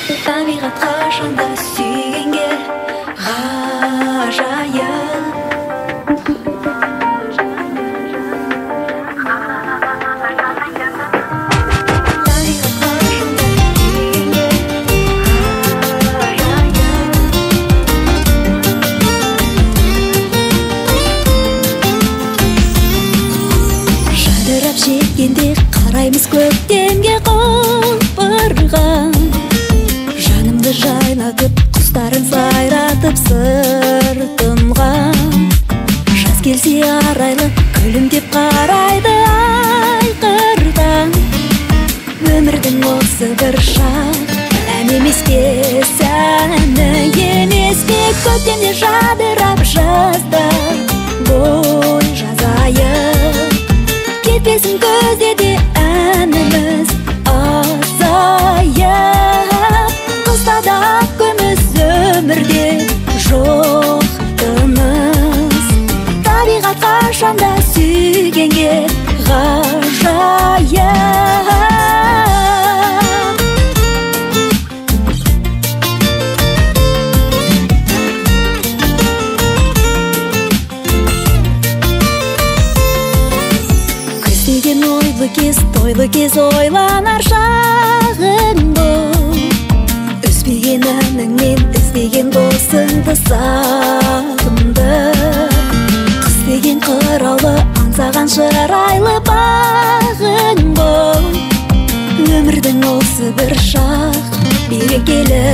Табиғат қашанда сүйгенге ғажайып. Жадырап жеткенде қараймыз көктемге құлпырған, жанымды жайнатып құстарын сайратып сыртымға. Жаз келсе арайлы күлімдеп қарайды айқырдан. Өмірдің осы бір шақ ән емес пе, сәні емес пе? Көктемде жадырап жазда бой жазайық. Кетпесін көздеде әніміз азайып. Қыстада күміс өмірде жоқ тыныс. Табиғат қашанда сүйгенге ғажайып. Көздеген ойлы кез, тойлы кез ойланар шағың бұл. Үзбеген әніңмен іздеген досыңды сағынды. Қыз деген қыраулы, аңсаған шырайлы бағың бұл. Өмірдің осы бір шақ берекелі,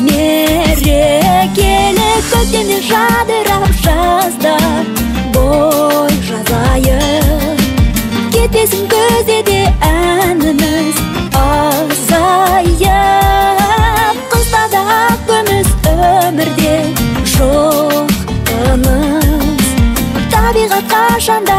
мерекелі. Көктемде жадырап жазда бой жазайық. Кетпесін көздеде әніміз азайып. Қыстада күміс өмірде жоқ тыныс. Табиғат қашанда